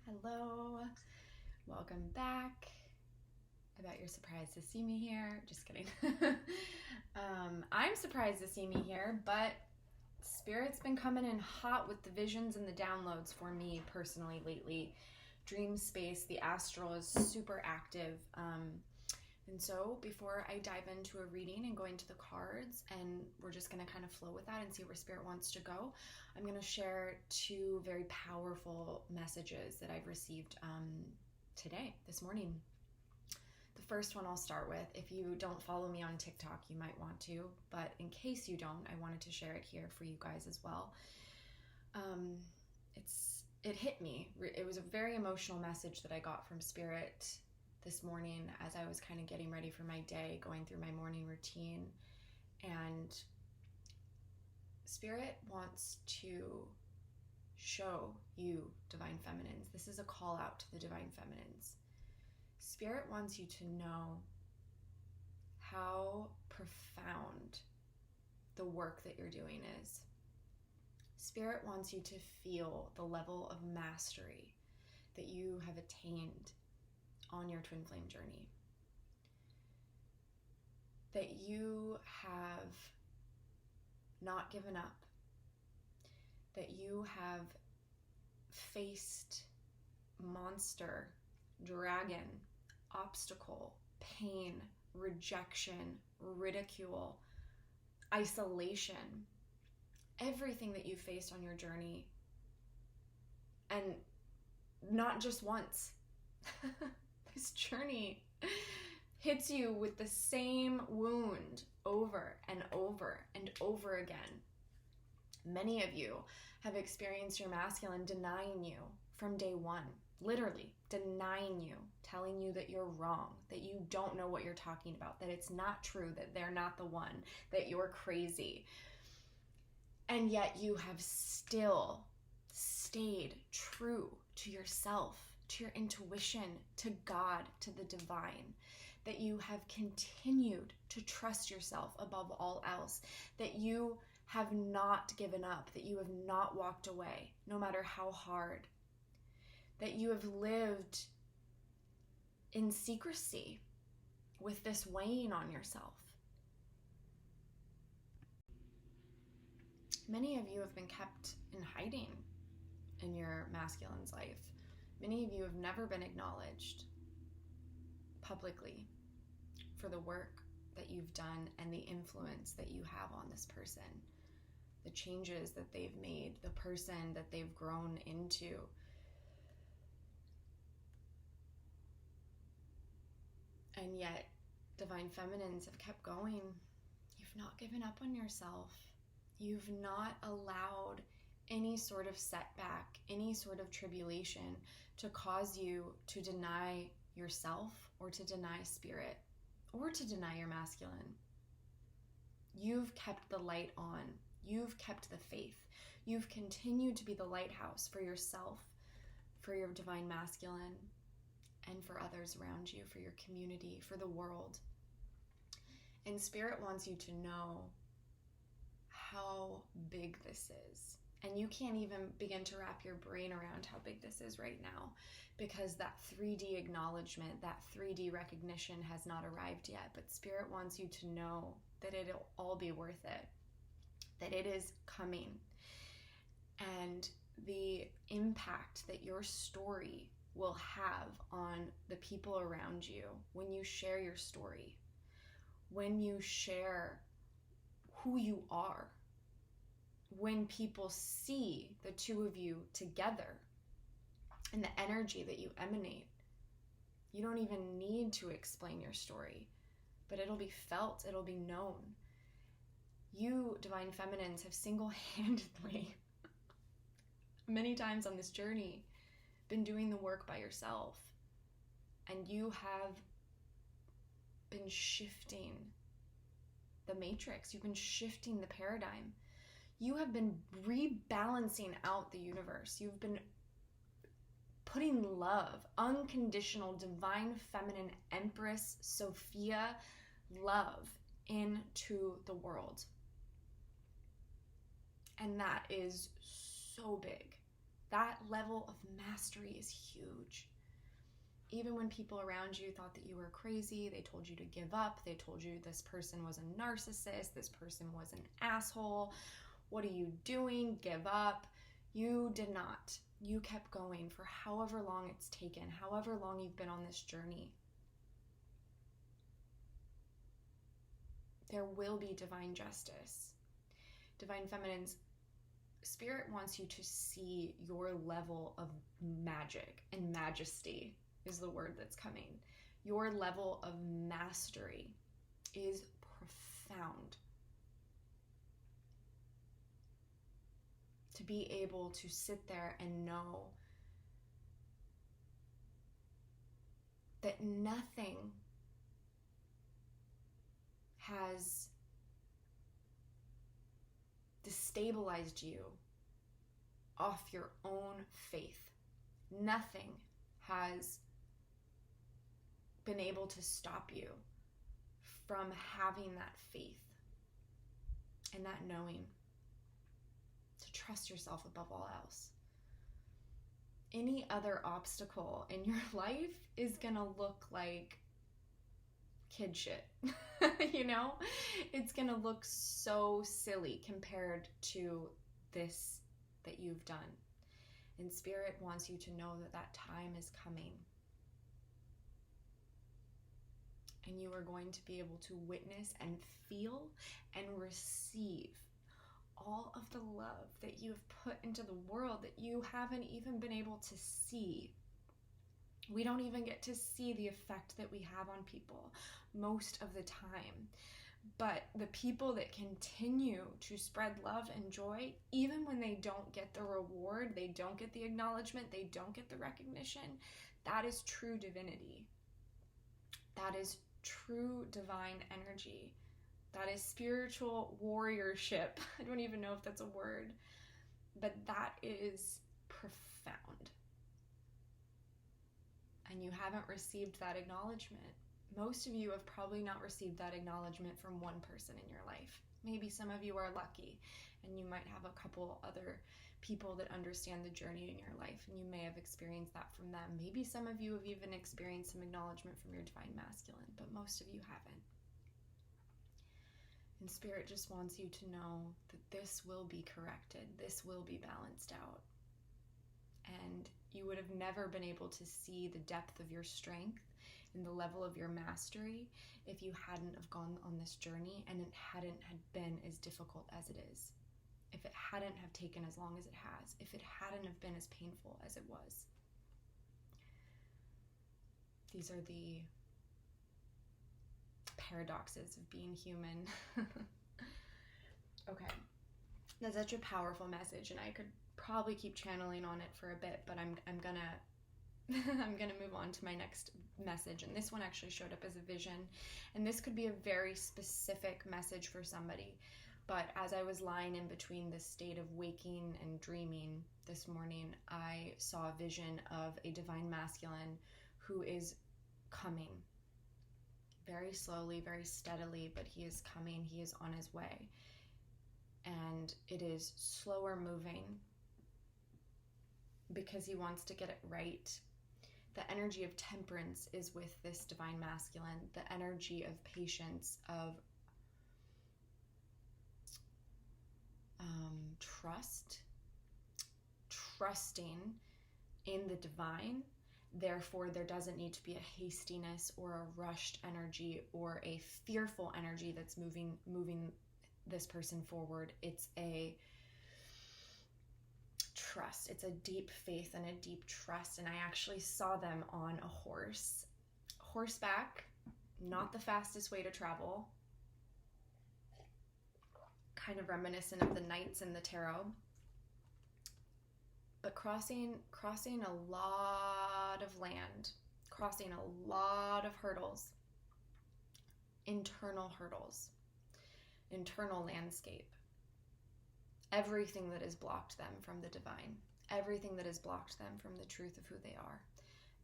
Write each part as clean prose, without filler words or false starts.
Hello, welcome back. I bet you're surprised to see me here. Just kidding. I'm surprised to see me here, but Spirit's been coming in hot with the visions and the downloads for me personally lately. Dream space, the astral is super active. And so before I dive into a reading and go into the cards, and we're just going to kind of flow with that and see where Spirit wants to go, I'm going to share two very powerful messages that I've received this morning. The first one I'll start with. If you don't follow me on TikTok, you might want to, but in case you don't, I wanted to share it here for you guys as well. It hit me. It was a very emotional message that I got from Spirit this morning as I was kind of getting ready for my day, going through my morning routine. And Spirit wants to show you, Divine Feminines. This is a call out to the Divine Feminines. Spirit wants you to know how profound the work that you're doing is. Spirit wants you to feel the level of mastery that you have attained on your twin flame journey. That you have not given up. That you have faced monster, dragon, obstacle, pain, rejection, ridicule, isolation, everything that you faced on your journey, and not just once. This journey hits you with the same wound over and over and over again. Many of you have experienced your masculine denying you from day one, literally denying you, telling you that you're wrong, that you don't know what you're talking about, that it's not true, that they're not the one, that you're crazy. And yet you have still stayed true to yourself, to your intuition, to God, to the divine, that you have continued to trust yourself above all else, that you have not given up, that you have not walked away, no matter how hard, that you have lived in secrecy with this weighing on yourself. Many of you have been kept in hiding in your masculine's life. Many of you have never been acknowledged publicly for the work that you've done and the influence that you have on this person, the changes that they've made, the person that they've grown into. And yet, Divine Feminines have kept going. You've not given up on yourself. You've not allowed any sort of setback, any sort of tribulation to cause you to deny yourself or to deny Spirit or to deny your masculine. You've kept the light on. You've kept the faith. You've continued to be the lighthouse for yourself, for your divine masculine, and for others around you, for your community, for the world. And Spirit wants you to know how big this is. And you can't even begin to wrap your brain around how big this is right now, because that 3D acknowledgement, that 3D recognition has not arrived yet. But Spirit wants you to know that it'll all be worth it, that it is coming. And the impact that your story will have on the people around you when you share your story, when you share who you are, when people see the two of you together and the energy that you emanate. You don't even need to explain your story, but it'll be felt, it'll be known. You, Divine Feminines, have single-handedly, many times on this journey, been doing the work by yourself, and you have been shifting the matrix. You've been shifting the paradigm. You have been rebalancing out the universe. You've been putting love, unconditional, divine feminine Empress Sophia love into the world. And that is so big. That level of mastery is huge. Even when people around you thought that you were crazy, they told you to give up, they told you this person was a narcissist, this person was an asshole, what are you doing? Give up. You did not. You kept going for however long it's taken, however long you've been on this journey. There will be divine justice. Divine Feminines, Spirit wants you to see your level of magic, and majesty is the word that's coming. Your level of mastery is profound. To be able to sit there and know that nothing has destabilized you off your own faith. Nothing has been able to stop you from having that faith and that knowing, to trust yourself above all else. Any other obstacle in your life is gonna look like kid shit. You know, it's gonna look so silly compared to this that you've done. And Spirit wants you to know that that time is coming. And you are going to be able to witness and feel and receive all of the love that you have put into the world that you haven't even been able to see. We don't even get to see the effect that we have on people most of the time. But the people that continue to spread love and joy, even when they don't get the reward, they don't get the acknowledgement, they don't get the recognition, that is true divinity. That is true divine energy. That is spiritual warriorship. I don't even know if that's a word, but that is profound. And you haven't received that acknowledgement. Most of you have probably not received that acknowledgement from one person in your life. Maybe some of you are lucky and you might have a couple other people that understand the journey in your life and you may have experienced that from them. Maybe some of you have even experienced some acknowledgement from your divine masculine, but most of you haven't. And Spirit just wants you to know that this will be corrected. This will be balanced out. And you would have never been able to see the depth of your strength and the level of your mastery if you hadn't have gone on this journey and it hadn't had been as difficult as it is. If it hadn't have taken as long as it has. If it hadn't have been as painful as it was. These are the paradoxes of being human. Okay. That's such a powerful message, and I could probably keep channeling on it for a bit, but I'm gonna I'm gonna move on to my next message. And this one actually showed up as a vision, and this could be a very specific message for somebody. But as I was lying in between this state of waking and dreaming this morning, I saw a vision of a divine masculine who is coming very slowly, very steadily, but he is coming. He is on his way. And it is slower moving because he wants to get it right. The energy of temperance is with this divine masculine. The energy of patience, of trusting in the divine. Therefore, there doesn't need to be a hastiness or a rushed energy or a fearful energy that's moving this person forward. It's a trust. It's a deep faith and a deep trust. And I actually saw them on a horse. Horseback, not the fastest way to travel. Kind of reminiscent of the knights in the tarot. But crossing a lot of land, crossing a lot of hurdles, internal landscape. Everything that has blocked them from the divine, everything that has blocked them from the truth of who they are,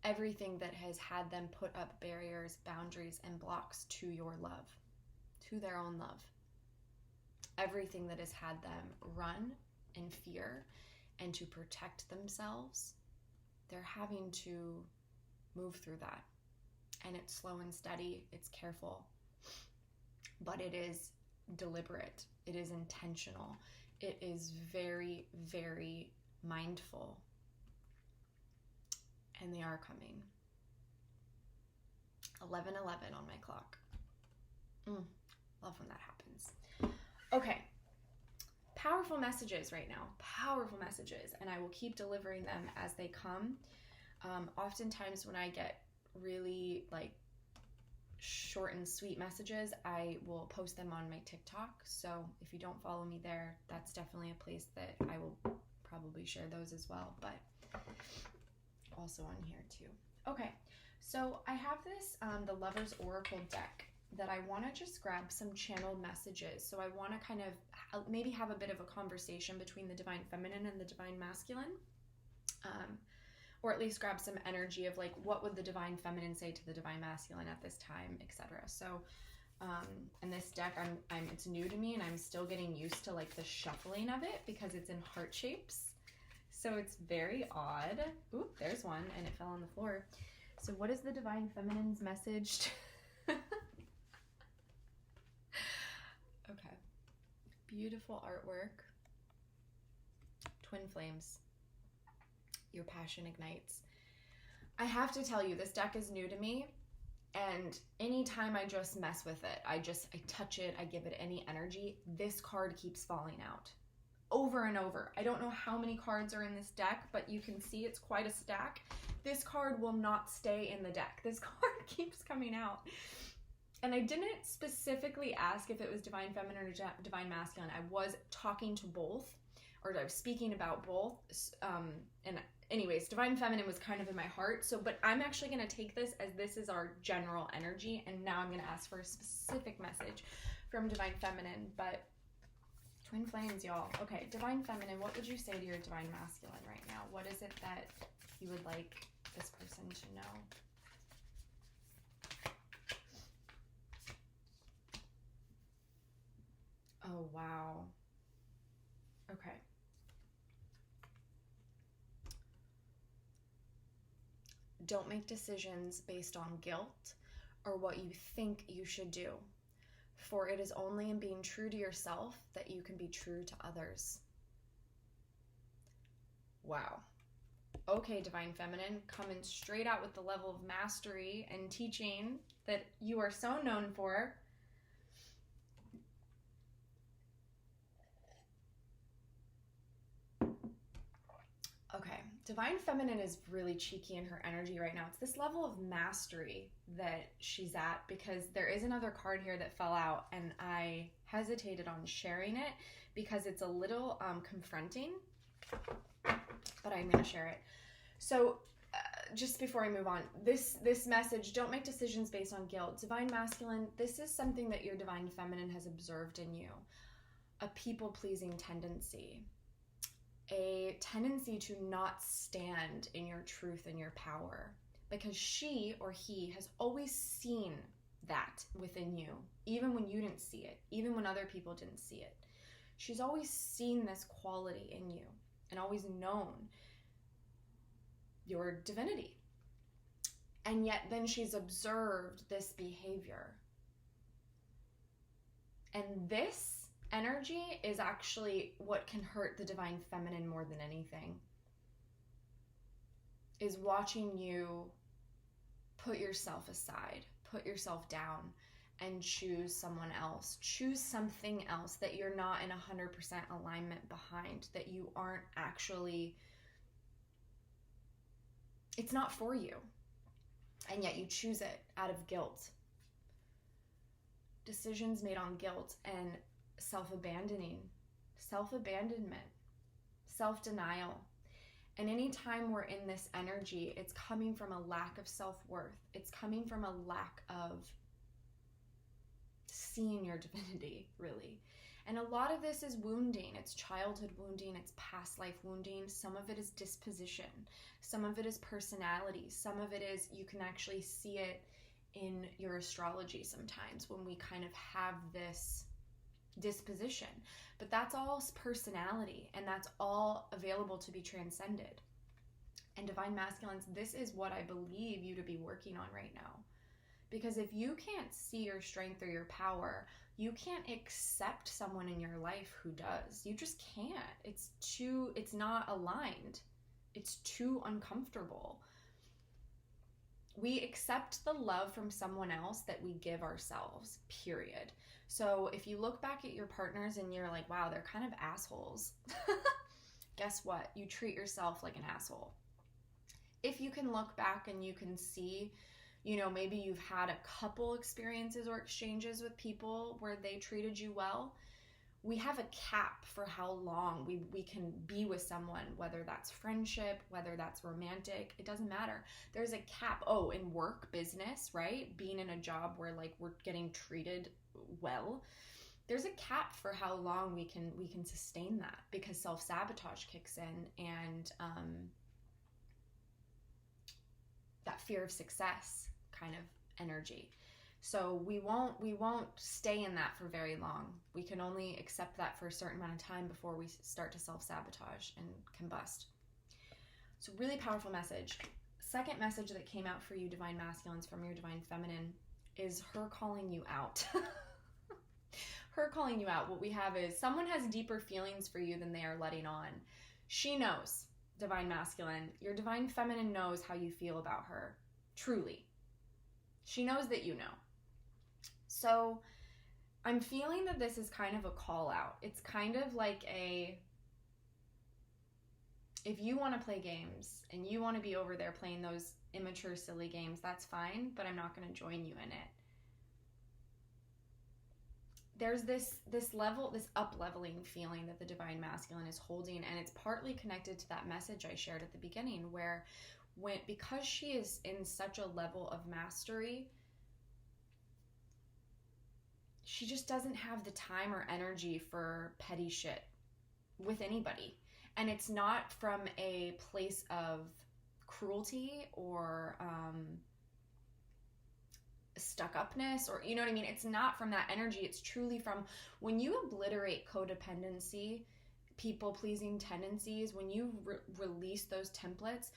everything that has had them put up barriers, boundaries, and blocks to your love, to their own love. Everything that has had them run in fear and to protect themselves, they're having to move through that. And it's slow and steady, it's careful, but it is deliberate, it is intentional, it is very, very mindful, and they are coming. 11:11 on my clock. Love when that happens. Okay, powerful messages right now, powerful messages, and I will keep delivering them as they come. Oftentimes when I get really like short and sweet messages, I will post them on my TikTok. So if you don't follow me there, that's definitely a place that I will probably share those as well, but also on here too. Okay, so I have this, the Lover's Oracle deck that I want to just grab some channeled messages. So I want to kind of maybe have a bit of a conversation between the Divine Feminine and the Divine Masculine. Or at least grab some energy of like, what would the Divine Feminine say to the Divine Masculine at this time, etc. So, and this deck, it's new to me, and I'm still getting used to like the shuffling of it because it's in heart shapes. So it's very odd. Ooh, there's one, and it fell on the floor. So what is the Divine Feminine's message? Okay. Beautiful artwork. Twin Flames. Your passion ignites. I have to tell you, this deck is new to me, and anytime I just mess with it, I touch it, I give it any energy, this card keeps falling out over and over. I don't know how many cards are in this deck, but you can see it's quite a stack. This card will not stay in the deck. This card keeps coming out. And I didn't specifically ask if it was Divine Feminine or Divine Masculine. I was talking to both, or I was speaking about both. And anyways, Divine Feminine was kind of in my heart. So, but I'm actually going to take this as this is our general energy. And now I'm going to ask for a specific message from Divine Feminine. But Twin Flames, y'all. Okay, Divine Feminine, what would you say to your Divine Masculine right now? What is it that you would like this person to know? Oh, wow. Okay. Don't make decisions based on guilt or what you think you should do, for it is only in being true to yourself that you can be true to others. Wow. Okay, Divine Feminine, coming straight out with the level of mastery and teaching that you are so known for. Okay, Divine Feminine is really cheeky in her energy right now. It's this level of mastery that she's at, because there is another card here that fell out, and I hesitated on sharing it because it's a little confronting, but I'm going to share it. So just before I move on, this message, don't make decisions based on guilt. Divine Masculine, this is something that your Divine Feminine has observed in you, a people-pleasing tendency. A tendency to not stand in your truth and your power, because she or he has always seen that within you, even when you didn't see it, even when other people didn't see it. She's always seen this quality in you and always known your divinity. And yet then she's observed this behavior. And this energy is actually what can hurt the Divine Feminine more than anything, is watching you put yourself aside, put yourself down, and choose someone else, choose something else that you're not in 100% alignment behind, that you aren't actually, it's not for you, and yet you choose it out of guilt. Decisions made on guilt and self-abandonment, self-denial. And anytime we're in this energy, it's coming from a lack of self-worth. It's coming from a lack of seeing your divinity, really. And a lot of this is wounding. It's childhood wounding. It's past life wounding. Some of it is disposition. Some of it is personality. Some of it is, you can actually see it in your astrology sometimes, when we kind of have this disposition. But that's all personality, and that's all available to be transcended. And divine masculines, this is what I believe you to be working on right now. Because if you can't see your strength or your power, you can't accept someone in your life who does. You just can't. It's not aligned. It's too uncomfortable. We accept the love from someone else that we give ourselves, period. So if you look back at your partners and you're like, wow, they're kind of assholes. Guess what? You treat yourself like an asshole. If you can look back and you can see, maybe you've had a couple experiences or exchanges with people where they treated you well, we have a cap for how long we can be with someone, whether that's friendship, whether that's romantic, it doesn't matter. There's a cap. Oh, in work, business, right? Being in a job where like we're getting treated well, there's a cap for how long we can sustain that, because self-sabotage kicks in, and that fear of success kind of energy. So we won't stay in that for very long. We can only accept that for a certain amount of time before we start to self-sabotage and combust. So really powerful message. Second message that came out for you, divine masculines, from your divine feminine, is her calling you out. Her calling you out. What we have is someone has deeper feelings for you than they are letting on. She knows, divine masculine. Your divine feminine knows how you feel about her. Truly. She knows that you know. So I'm feeling that this is kind of a call out. It's kind of like if you want to play games and you want to be over there playing those immature, silly games, that's fine, but I'm not going to join you in it. There's this up-leveling feeling that the divine masculine is holding, and it's partly connected to that message I shared at the beginning, where because she is in such a level of mastery, she just doesn't have the time or energy for petty shit with anybody. And it's not from a place of cruelty or stuck-upness, or you know what I mean? It's not from that energy. It's truly from when you obliterate codependency, people-pleasing tendencies, when you release those templates,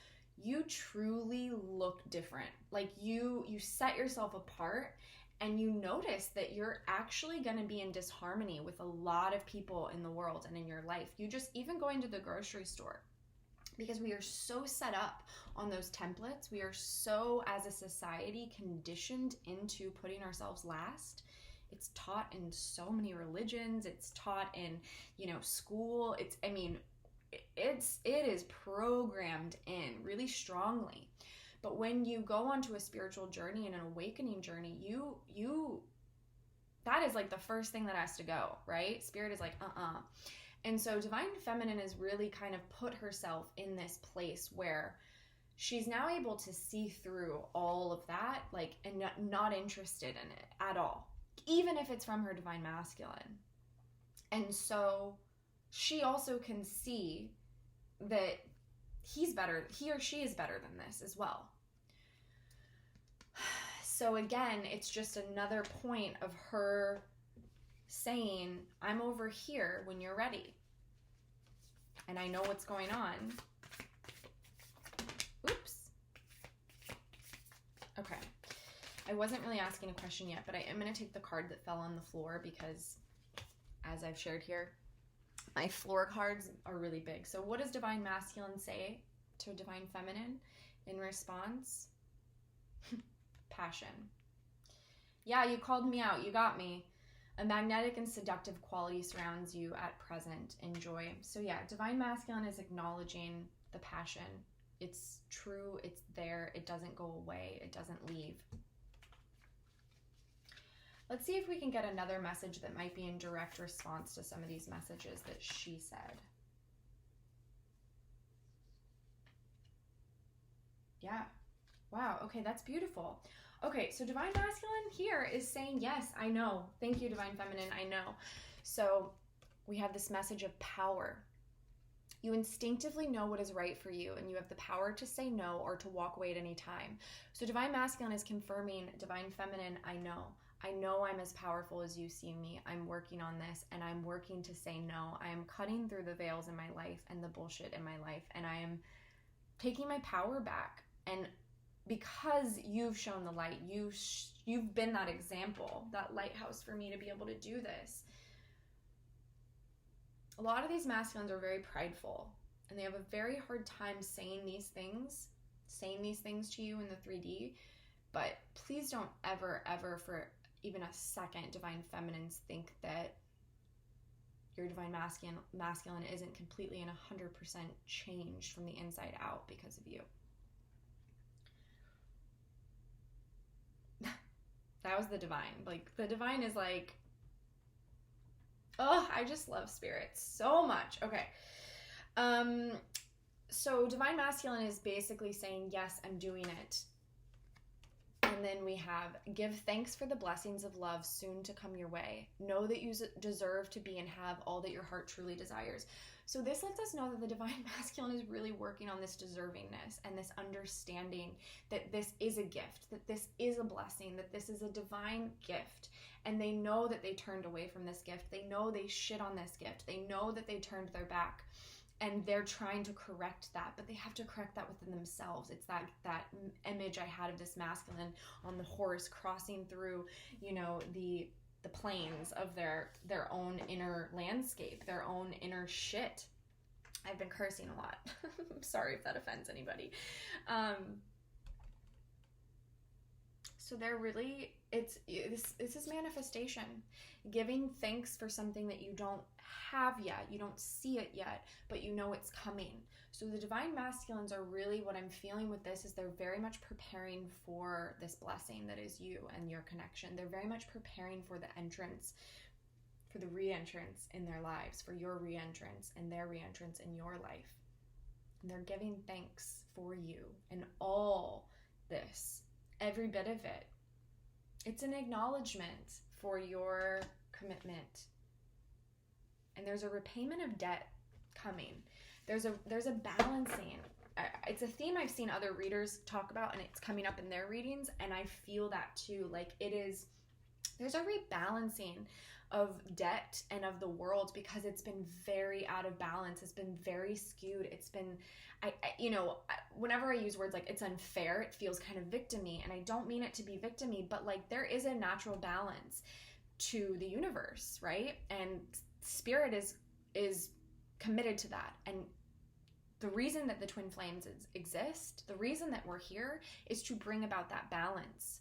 you truly look different. Like you set yourself apart, and you notice that you're actually going to be in disharmony with a lot of people in the world and in your life. You just, even going to the grocery store, because we are so set up on those templates. We are so, as a society, conditioned into putting ourselves last. It's taught in so many religions. It's taught in, school. It is programmed in really strongly. But when you go onto a spiritual journey and an awakening journey, that is like the first thing that has to go, right? Spirit is like, And so divine feminine has really kind of put herself in this place where she's now able to see through all of that, like, and not interested in it at all, even if it's from her divine masculine. And so she also can see that he or she is better than this as well. So again, it's just another point of her saying, I'm over here when you're ready. And I know what's going on. Oops. Okay. I wasn't really asking a question yet, but I am going to take the card that fell on the floor because, as I've shared here, my floor cards are really big. So what does divine masculine say to divine feminine in response? Passion. Yeah, you called me out. You got me. A magnetic and seductive quality surrounds you at present. Enjoy. So yeah, divine masculine is acknowledging the passion. It's true. It's there. It doesn't go away. It doesn't leave. Let's see if we can get another message that might be in direct response to some of these messages that she said. Yeah. Wow. Okay, that's beautiful. Okay, so divine masculine here is saying, yes, I know. Thank you, divine feminine. I know. So we have this message of power. You instinctively know what is right for you, and you have the power to say no or to walk away at any time. So divine masculine is confirming, divine feminine, I know. I know I'm as powerful as you see me. I'm working on this, and I'm working to say no. I am cutting through the veils in my life and the bullshit in my life, and I am taking my power back. And because you've shown the light, you've been that example, that lighthouse for me to be able to do this. A lot of these masculines are very prideful, and they have a very hard time saying these things to you in the 3D. But please don't ever for even a second, divine feminines, think that your divine masculine isn't completely and 100% changed from the inside out because of you. That was the divine. Like, the divine is like, oh, I just love spirits so much. Okay. So divine masculine is basically saying, yes, I'm doing it. And then we have, give thanks for the blessings of love soon to come your way. Know that you deserve to be and have all that your heart truly desires. So this lets us know that the divine masculine is really working on this deservingness and this understanding that this is a gift, that this is a blessing, that this is a divine gift. And they know that they turned away from this gift. They know they shit on this gift. They know that they turned their back. And they're trying to correct that, but they have to correct that within themselves. It's that image I had of this masculine on the horse crossing through, the plains of their own inner landscape, their own inner shit. I've been cursing a lot. I'm sorry if that offends anybody. So they're really, this is manifestation. Giving thanks for something that you don't have yet. You don't see it yet, but you know it's coming. So the divine masculines are really, what I'm feeling with this is they're very much preparing for this blessing that is you and your connection. They're very much preparing for the entrance, for the re-entrance in their lives, for your re-entrance and their re-entrance in your life. And they're giving thanks for you and all this. Every bit of it. It's an acknowledgement for your commitment. And there's a repayment of debt coming. There's a balancing. It's a theme I've seen other readers talk about, and it's coming up in their readings, and I feel that too. Like, there's a rebalancing of debt and of the world because it's been very out of balance. It's been very skewed. It's been, whenever I use words like it's unfair, it feels kind of victim-y, and I don't mean it to be victim-y, but like there is a natural balance to the universe, right? And spirit is committed to that. And the reason that the twin flames exist, the reason that we're here is to bring about that balance.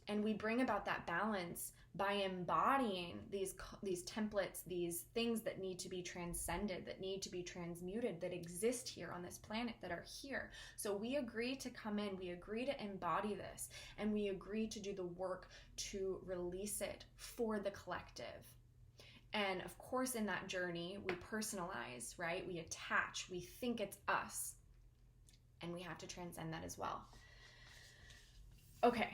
And we bring about that balance by embodying these templates, these things that need to be transcended, that need to be transmuted, that exist here on this planet, that are here. So we agree to come in, we agree to embody this, and we agree to do the work to release it for the collective. And of course, in that journey, we personalize, right? We attach, we think it's us, and we have to transcend that as well. Okay.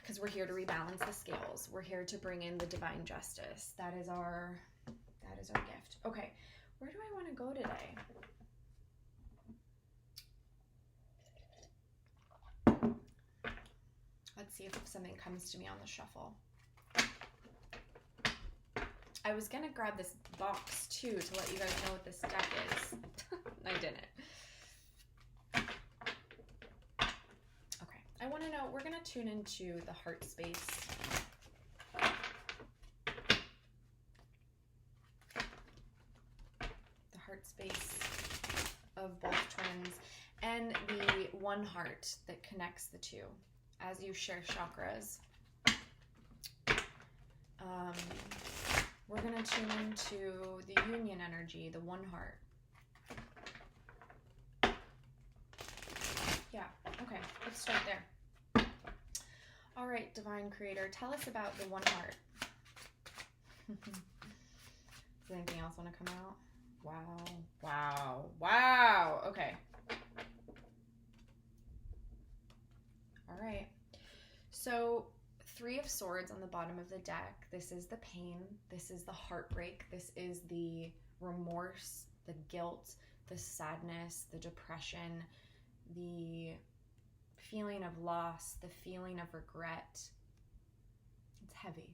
Because we're here to rebalance the scales. We're here to bring in the divine justice. That is our gift. Okay, where do I want to go today? Let's see if something comes to me on the shuffle. I was gonna grab this box too to let you guys know what this deck is. I didn't. I want to know, we're going to tune into the heart space. The heart space of both twins and the one heart that connects the two as you share chakras. We're going to tune into the union energy, the one heart. Yeah, okay, let's start there. All right, Divine Creator, tell us about the one heart. Does anything else want to come out? Wow. Okay. All right. So 3 of Swords on the bottom of the deck. This is the pain. This is the heartbreak. This is the remorse, the guilt, the sadness, the depression, the feeling of loss, the feeling of regret. It's heavy.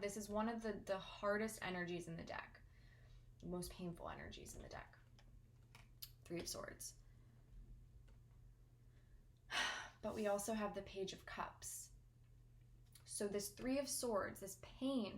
This is one of the hardest energies in the deck. The most painful energies in the deck. Three of Swords. But we also have the Page of Cups. So this Three of Swords, this pain,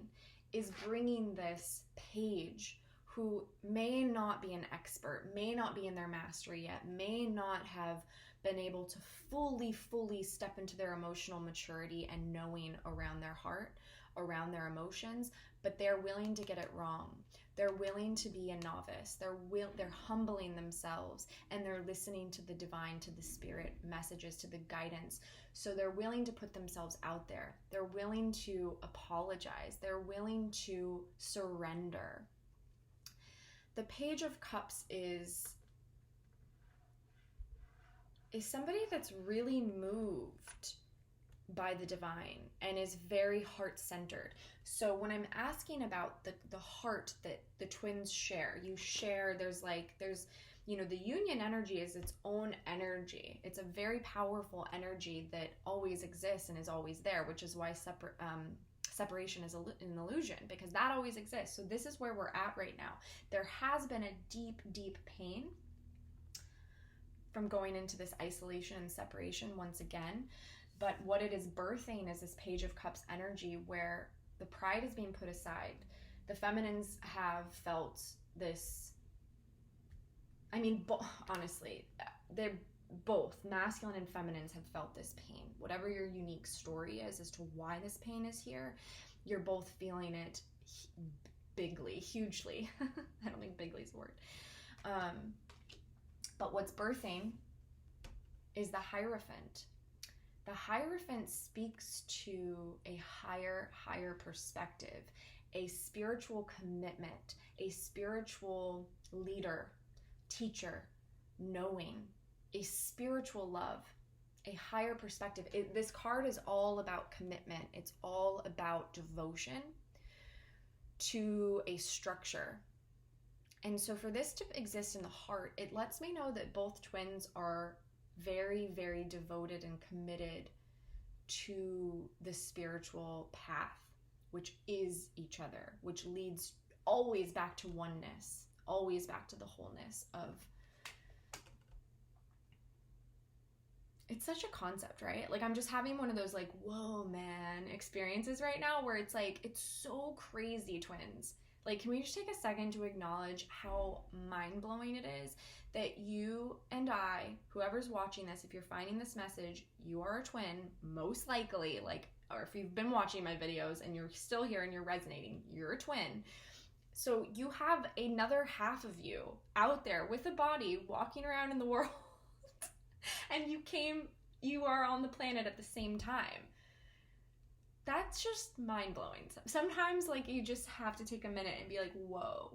is bringing this page who may not be an expert, may not be in their mastery yet, may not have been able to fully step into their emotional maturity and knowing around their heart, around their emotions, but they're willing to get it wrong. They're willing to be a novice. They're humbling themselves, and they're listening to the divine, to the spirit messages, to the guidance. So they're willing to put themselves out there. They're willing to apologize. They're willing to surrender. The Page of Cups is somebody that's really moved by the divine and is very heart-centered. So when I'm asking about the heart that the twins share, there's the union energy is its own energy. It's a very powerful energy that always exists and is always there, which is why separation is an illusion, because that always exists. So this is where we're at right now. There has been a deep pain from going into this isolation and separation once again. But what it is birthing is this Page of Cups energy where the pride is being put aside. The feminines have felt this, honestly, they're both, masculine and feminines have felt this pain. Whatever your unique story is as to why this pain is here, you're both feeling it bigly, hugely. I don't think bigly is the word. But what's birthing is the Hierophant. The Hierophant speaks to a higher perspective, a spiritual commitment, a spiritual leader, teacher, knowing, a spiritual love, a higher perspective. This card is all about commitment. It's all about devotion to a structure. And so for this to exist in the heart, it lets me know that both twins are very devoted and committed to the spiritual path, which is each other, which leads always back to oneness, always back to the wholeness of. It's such a concept, right? Like, I'm just having one of those like, whoa, man, experiences right now where it's like, it's so crazy, twins. Like, can we just take a second to acknowledge how mind-blowing it is that you and I, whoever's watching this, if you're finding this message, you are a twin, most likely, or if you've been watching my videos and you're still here and you're resonating, you're a twin. So you have another half of you out there with a body walking around in the world and you are on the planet at the same time. That's just mind-blowing. Sometimes, you just have to take a minute and be like, whoa.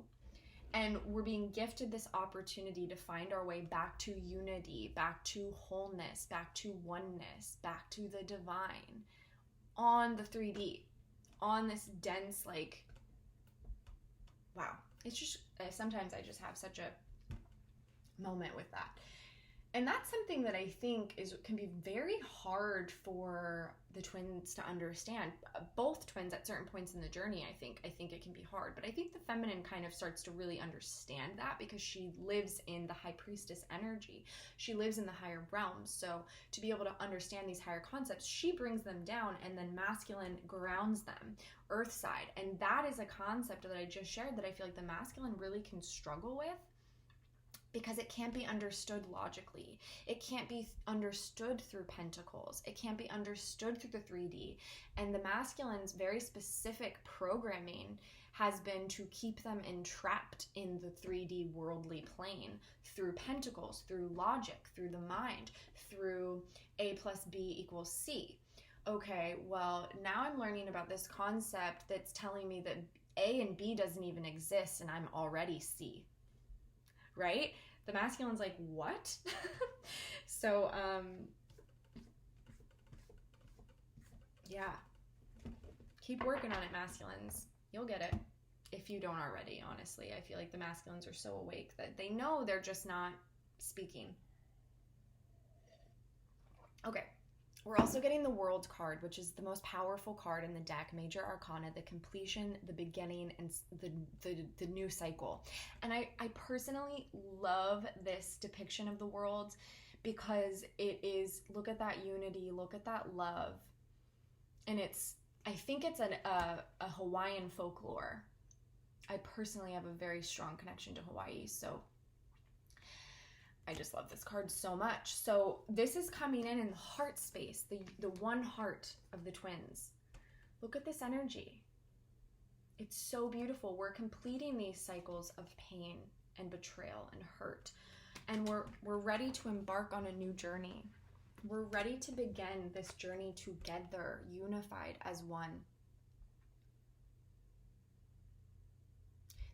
And we're being gifted this opportunity to find our way back to unity, back to wholeness, back to oneness, back to the divine on the 3D, on this dense, wow. It's just, sometimes I just have such a moment with that. And that's something that I think can be very hard for the twins to understand. Both twins at certain points in the journey, I think it can be hard. But I think the feminine kind of starts to really understand that because she lives in the high priestess energy. She lives in the higher realms. So to be able to understand these higher concepts, she brings them down, and then masculine grounds them, earth side. And that is a concept that I just shared that I feel like the masculine really can struggle with, because it can't be understood logically. It can't be understood through pentacles. It can't be understood through the 3D. And the masculine's very specific programming has been to keep them entrapped in the 3D worldly plane through pentacles, through logic, through the mind, through A plus B equals C. Okay, well, now I'm learning about this concept that's telling me that A and B doesn't even exist and I'm already C. Right? The masculine's like, what? So, yeah. Keep working on it, masculines. You'll get it. If you don't already, honestly. I feel like the masculines are so awake that they know they're just not speaking. Okay. We're also getting the World card, which is the most powerful card in the deck, Major Arcana, the completion, the beginning, and the new cycle. And I personally love this depiction of the world because it is, look at that unity, look at that love. And I think it's a Hawaiian folklore. I personally have a very strong connection to Hawaii, so I just love this card so much. So this is coming in the heart space, the one heart of the twins. Look at this energy. It's so beautiful. We're completing these cycles of pain and betrayal and hurt. And we're ready to embark on a new journey. We're ready to begin this journey together, unified as one.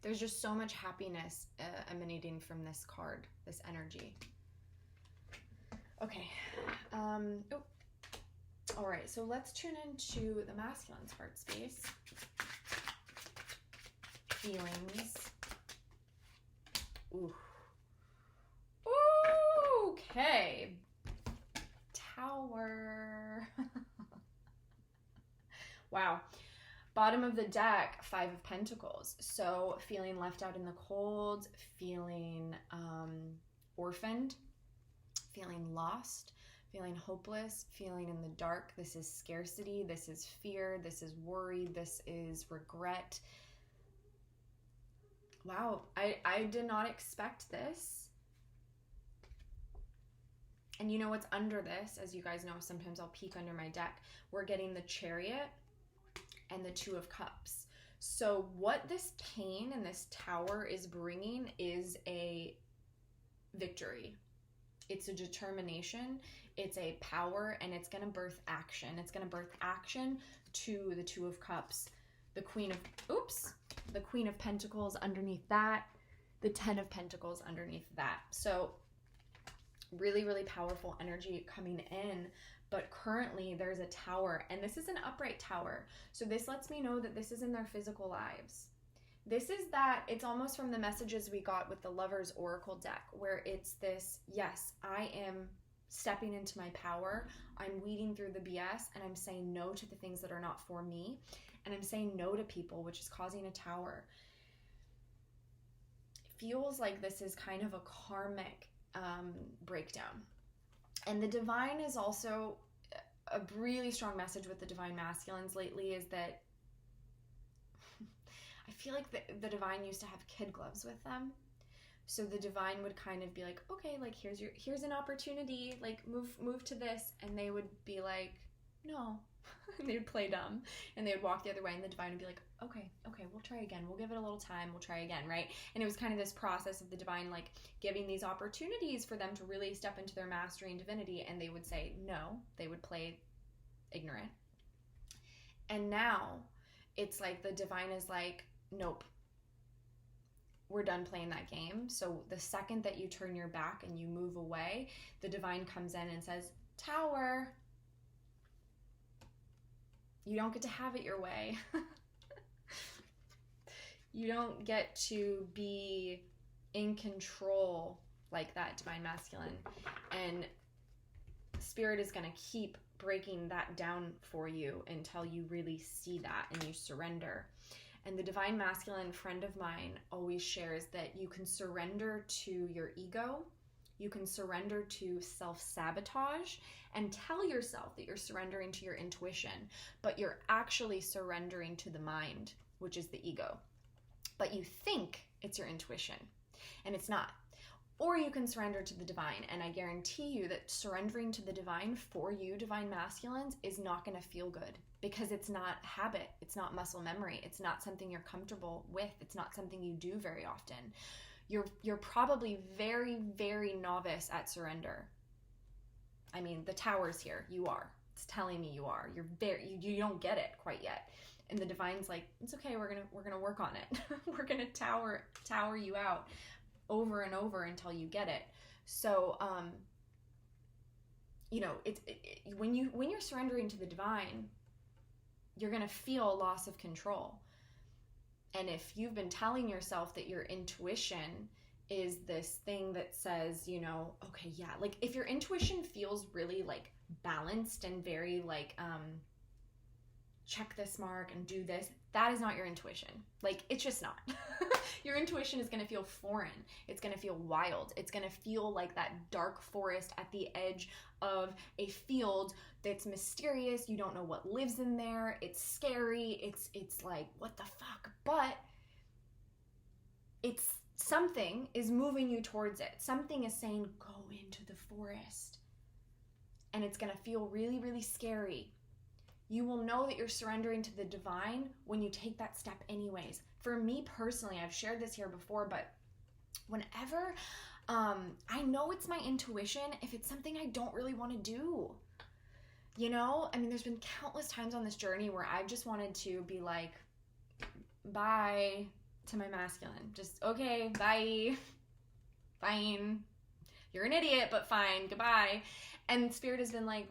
There's just so much happiness emanating from this card, this energy. Okay. All right, so let's tune into the masculine's heart space. Feelings. Ooh. Okay. Tower. Wow. Bottom of the deck, 5 of Pentacles. So feeling left out in the cold, feeling orphaned, feeling lost, feeling hopeless, feeling in the dark. This is scarcity, this is fear, this is worry, this is regret. Wow, I did not expect this. And you know what's under this? As you guys know, sometimes I'll peek under my deck. We're getting the Chariot and the 2 of Cups. So what this pain and this tower is bringing is a victory. It's a determination, it's a power, and it's going to birth action. It's going to birth action to the 2 of Cups, the Queen of Pentacles underneath that, the 10 of Pentacles underneath that. So really, really powerful energy coming in. But currently there's a tower, and this is an upright tower. So this lets me know that this is in their physical lives. This is that, it's almost from the messages we got with the Lover's Oracle deck, where it's this, yes, I am stepping into my power. I'm weeding through the BS, and I'm saying no to the things that are not for me. And I'm saying no to people, which is causing a tower. It feels like this is kind of a karmic breakdown. And the divine is also a really strong message with the divine masculines lately, is that I feel like the divine used to have kid gloves with them. So the divine would kind of be like, okay, like here's an opportunity, like move to this, and they would be like, no. And they would play dumb, and they would walk the other way, and the divine would be like, okay, we'll try again. We'll give it a little time. We'll try again, right? And it was kind of this process of the divine, like, giving these opportunities for them to really step into their mastery and divinity, and they would say no. They would play ignorant. And now it's like the divine is like, nope. We're done playing that game. So the second that you turn your back and you move away, the divine comes in and says, tower. You don't get to have it your way. You don't get to be in control like that, divine masculine. And spirit is going to keep breaking that down for you until you really see that and you surrender. And the divine masculine friend of mine always shares that you can surrender to your ego. You can surrender to self-sabotage and tell yourself that you're surrendering to your intuition, but you're actually surrendering to the mind, which is the ego. But you think it's your intuition, and it's not. Or you can surrender to the divine, and I guarantee you that surrendering to the divine for you, divine masculines, is not going to feel good, because it's not habit, it's not muscle memory, it's not something you're comfortable with, it's not something you do very often. You're probably very, very novice at surrender. I mean, the tower's here. You are. It's telling me you are. You don't get it quite yet. And the divine's like, it's okay. We're gonna work on it. We're gonna tower you out over and over until you get it. So, when you're surrendering to the divine, you're gonna feel a loss of control. And if you've been telling yourself that your intuition is this thing that says, okay, yeah, like if your intuition feels really like balanced and very like, check this mark and do this. That is not your intuition. Like, it's just not. Your intuition is going to feel foreign. It's going to feel wild. It's going to feel like that dark forest at the edge of a field that's mysterious. You don't know what lives in there. It's scary. It's like, what the fuck? But it's something is moving you towards it. Something is saying, go into the forest. And it's going to feel really, really scary. You will know that you're surrendering to the divine when you take that step anyways. For me personally, I've shared this here before, but whenever I know it's my intuition, if it's something I don't really want to do, you know, I mean, there's been countless times on this journey where I've just wanted to be like, bye to my masculine. Just, okay, bye, fine. You're an idiot, but fine, goodbye. And Spirit has been like,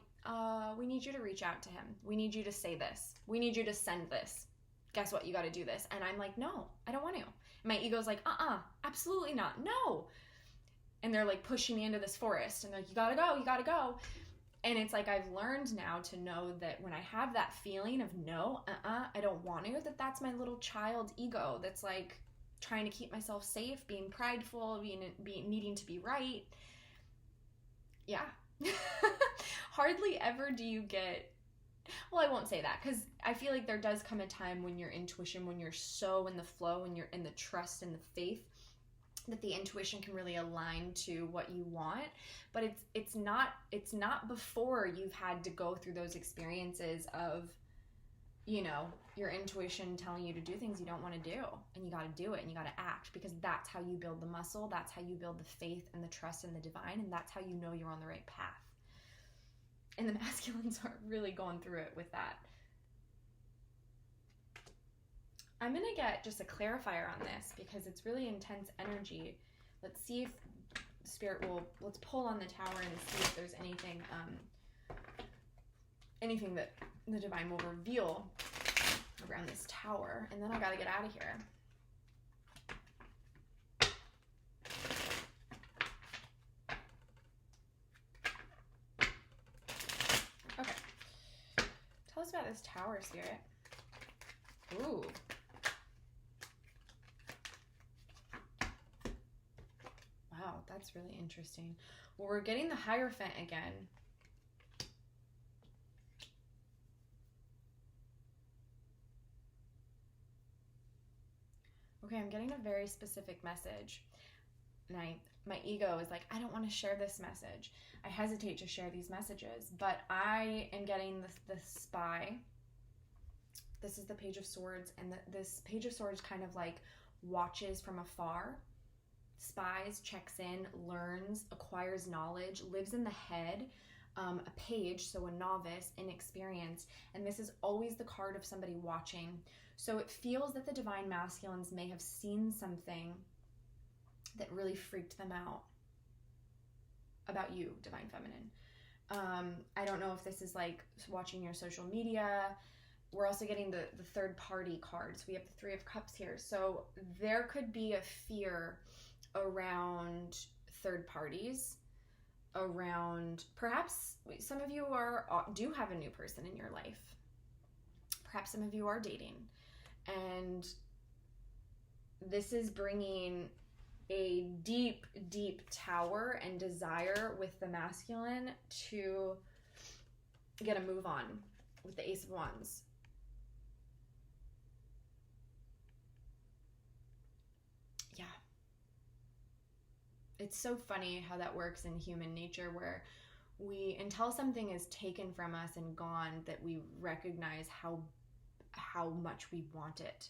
we need you to reach out to him. We need you to say this. We need you to send this. Guess what? You got to do this. And I'm like, no, I don't want to. My ego's like, absolutely not. No. And they're like pushing me into this forest. And they're like, you got to go. You got to go. And it's like, I've learned now to know that when I have that feeling of no, I don't want to, that's my little child ego that's like trying to keep myself safe, being prideful, being needing to be right. Yeah. Hardly ever do you get, well, I won't say that, because I feel like there does come a time when your intuition, when you're so in the flow and you're in the trust and the faith, that the intuition can really align to what you want. But it's not before you've had to go through those experiences of, you know, your intuition telling you to do things you don't want to do, and you got to do it and you got to act, because that's how you build the muscle. That's how you build the faith and the trust in the divine. And that's how you know you're on the right path. And the masculines are really going through it with that. I'm going to get just a clarifier on this because it's really intense energy. Let's see if Spirit let's pull on the tower and see if there's anything that the divine will reveal around this tower. And then I got to get out of here. Tell us about this tower, Spirit. Ooh. Wow, that's really interesting. Well, we're getting the Hierophant again. Okay, I'm getting a very specific message. And my ego is like, I don't want to share this message. I hesitate to share these messages, but I am getting the spy. This is the Page of Swords, and this Page of Swords kind of like watches from afar, spies, checks in, learns, acquires knowledge, lives in the head, a page, so a novice, inexperienced, and this is always the card of somebody watching. So it feels that the divine masculines may have seen something that really freaked them out about you, divine feminine. I don't know if this is like watching your social media. We're also getting the third party cards. We have the Three of Cups here. So there could be a fear around third parties, around perhaps some of you do have a new person in your life. Perhaps some of you are dating. And this is bringing a deep, deep tower and desire with the masculine to get a move on with the Ace of Wands. Yeah. It's so funny how that works in human nature, where until something is taken from us and gone, that we recognize how much we want it.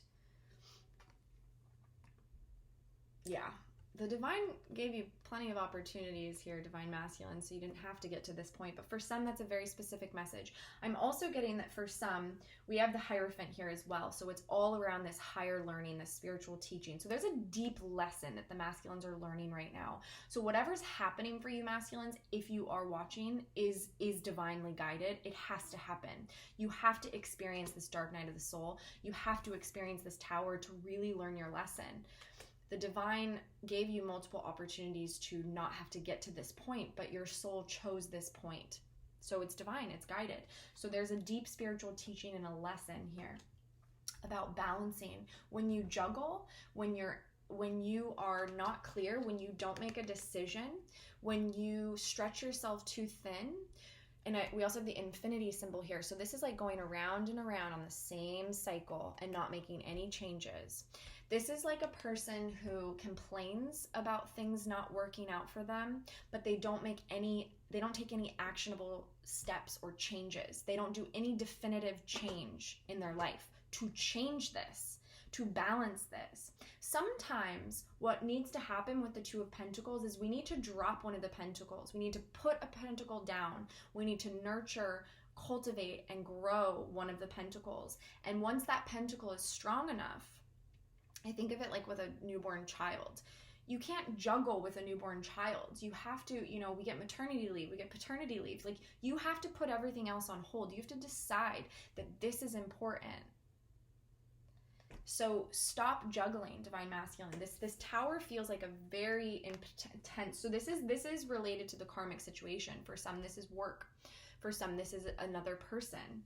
Yeah. The divine gave you plenty of opportunities here, divine masculine, so you didn't have to get to this point. But for some, that's a very specific message. I'm also getting that for some, we have the Hierophant here as well. So it's all around this higher learning, this spiritual teaching. So there's a deep lesson that the masculines are learning right now. So whatever's happening for you masculines, if you are watching, is divinely guided. It has to happen. You have to experience this dark night of the soul. You have to experience this tower to really learn your lesson. The divine gave you multiple opportunities to not have to get to this point, but your soul chose this point. So it's divine, it's guided. So there's a deep spiritual teaching and a lesson here about balancing. When you juggle, when you are not clear, when you don't make a decision, when you stretch yourself too thin. And we also have the infinity symbol here. So this is like going around and around on the same cycle and not making any changes. This is like a person who complains about things not working out for them, but they don't take any actionable steps or changes. They don't do any definitive change in their life to change this, to balance this. Sometimes what needs to happen with the Two of Pentacles is we need to drop one of the pentacles. We need to put a pentacle down. We need to nurture, cultivate, and grow one of the pentacles. And once that pentacle is strong enough, I think of it like with a newborn child. You can't juggle with a newborn child. You have to, we get maternity leave, we get paternity leave. Like, you have to put everything else on hold. You have to decide that this is important. So stop juggling, Divine Masculine. This tower feels like a very intense. So this is related to the karmic situation. For some, this is work. For some, this is another person.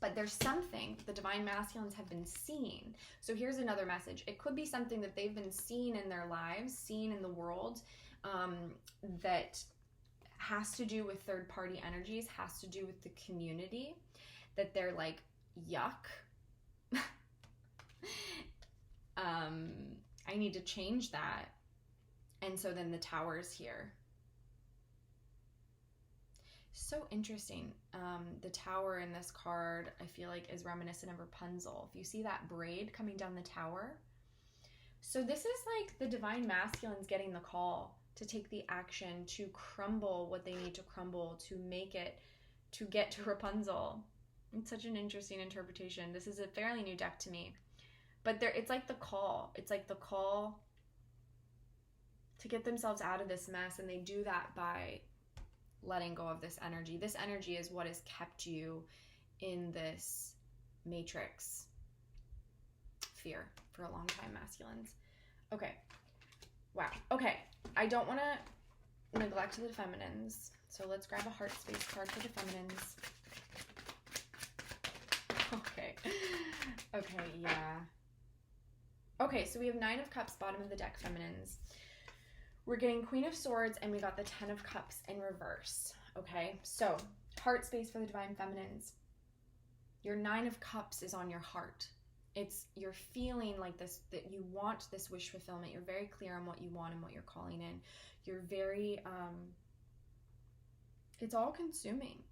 But there's something the Divine Masculines have been seeing. So here's another message. It could be something that they've been seeing in their lives, seeing in the world, that has to do with third-party energies, has to do with the community, that they're like, yuck. I need to change that. And so then the tower's here. So interesting. The tower in this card, I feel like, is reminiscent of Rapunzel. If you see that braid coming down the tower. So this is like the Divine Masculines getting the call to take the action, to crumble what they need to crumble, to make it, to get to Rapunzel. It's such an interesting interpretation. This is a fairly new deck to me. But it's like the call. It's like the call to get themselves out of this mess. And they do that by letting go of this energy. This energy is what has kept you in this matrix fear for a long time, masculines. Okay. Wow. Okay. I don't want to neglect the feminines. So let's grab a heart space card for the feminines. Okay. Okay, yeah. Okay, so we have 9 of Cups, bottom of the deck, feminines. We're getting Queen of Swords, and we got the 10 of Cups in reverse. Okay, so heart space for the Divine Feminines. Your 9 of Cups is on your heart. You're feeling like this, that you want this wish fulfillment. You're very clear on what you want and what you're calling in. You're very, it's all consuming,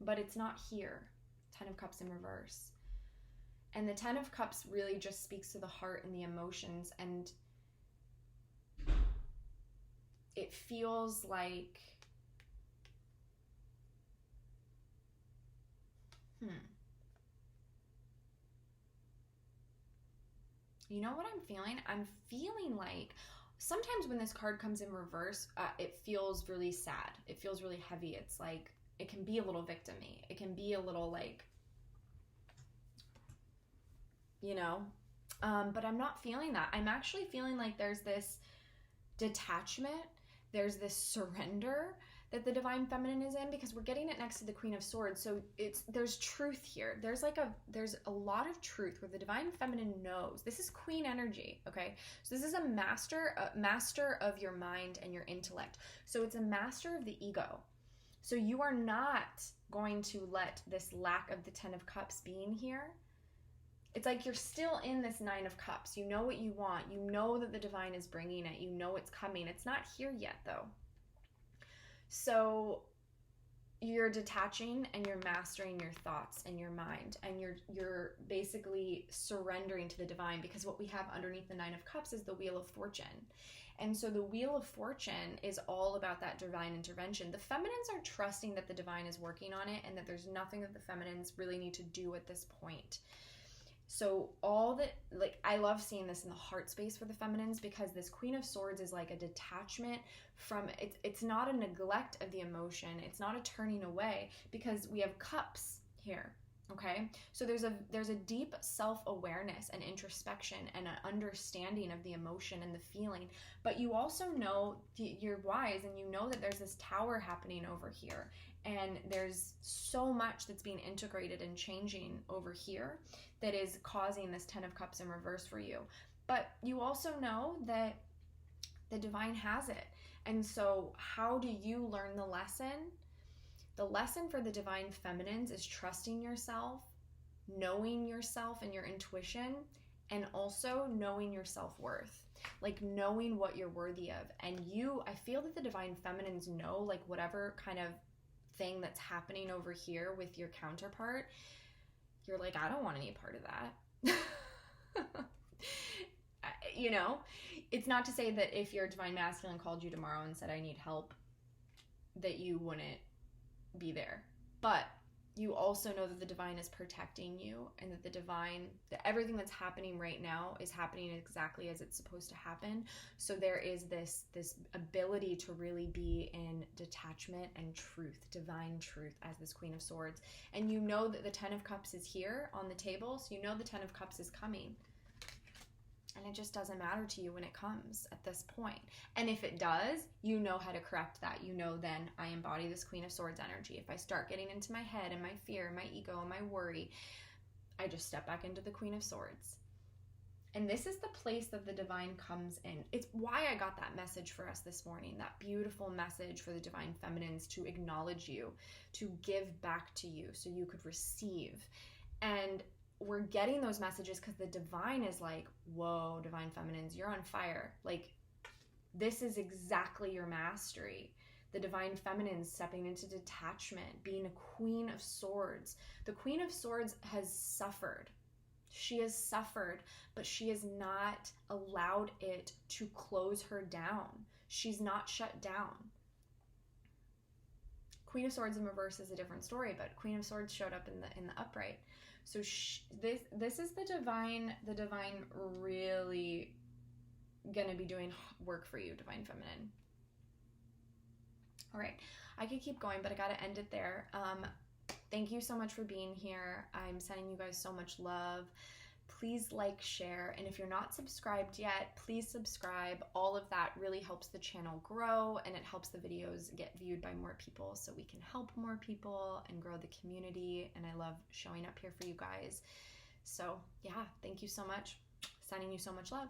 but it's not here. 10 of Cups in reverse. And the 10 of Cups really just speaks to the heart and the emotions, and it feels like, you know what I'm feeling? I'm feeling like sometimes when this card comes in reverse, it feels really sad. It feels really heavy. It's like, it can be a little victim-y. It can be a little like, but I'm not feeling that. I'm actually feeling like there's this detachment, there's this surrender that the Divine Feminine is in, because we're getting it next to the Queen of Swords. So there's truth here. There's a lot of truth where the Divine Feminine knows. This is Queen energy, okay? So this is a master of your mind and your intellect. So it's a master of the ego. So you are not going to let this lack of the 10 of Cups being here. It's like you're still in this 9 of Cups. You know what you want. You know that the divine is bringing it. You know it's coming. It's not here yet, though. So you're detaching and you're mastering your thoughts and your mind, and you're basically surrendering to the divine, because what we have underneath the 9 of Cups is the Wheel of Fortune. And so the Wheel of Fortune is all about that divine intervention. The feminines are trusting that the divine is working on it, and that there's nothing that the feminines really need to do at this point. So I love seeing this in the heart space for the feminines, because this Queen of Swords is like a detachment from, it's not a neglect of the emotion. It's not a turning away, because we have cups here. Okay, so there's a deep self-awareness and introspection and an understanding of the emotion and the feeling, but you also know, you're wise, and you know that there's this tower happening over here, and there's so much that's being integrated and changing over here that is causing this 10 of Cups in reverse for you. But you also know that the divine has it. And so how do you learn the lesson? The lesson for the divine feminines is trusting yourself, knowing yourself and your intuition, and also knowing your self-worth. Like knowing what you're worthy of. And I feel that the divine feminines know, like, whatever kind of thing that's happening over here with your counterpart, you're like, I don't want any part of that. You know, it's not to say that if your divine masculine called you tomorrow and said, I need help, that you wouldn't be there. But you also know that the divine is protecting you, and that that everything that's happening right now is happening exactly as it's supposed to happen. So there is this ability to really be in detachment and truth, divine truth, as this Queen of Swords. And you know that the 10 of Cups is here on the table, so you know the 10 of Cups is coming. And it just doesn't matter to you when it comes at this point. And if it does, you know how to correct that. You know, then I embody this Queen of Swords energy. If I start getting into my head and my fear, my ego, and my worry, I just step back into the Queen of Swords. And this is the place that the divine comes in. It's why I got that message for us this morning, that beautiful message for the divine feminines to acknowledge you, to give back to you so you could receive. And we're getting those messages because the divine is like, whoa, divine feminines, you're on fire. Like, this is exactly your mastery. The divine feminine stepping into detachment, being a Queen of Swords. The Queen of Swords has suffered. She has suffered, but she has not allowed it to close her down. She's not shut down. Queen of Swords in reverse is a different story, but Queen of Swords showed up in the upright. So this is the divine really gonna be doing work for you, divine feminine. All right, I could keep going, but I gotta end it there. Thank you so much for being here. I'm sending you guys so much love. Please like, share, and if you're not subscribed yet, please subscribe. All of that really helps the channel grow, and it helps the videos get viewed by more people so we can help more people and grow the community, and I love showing up here for you guys. So yeah, thank you so much. Sending you so much love.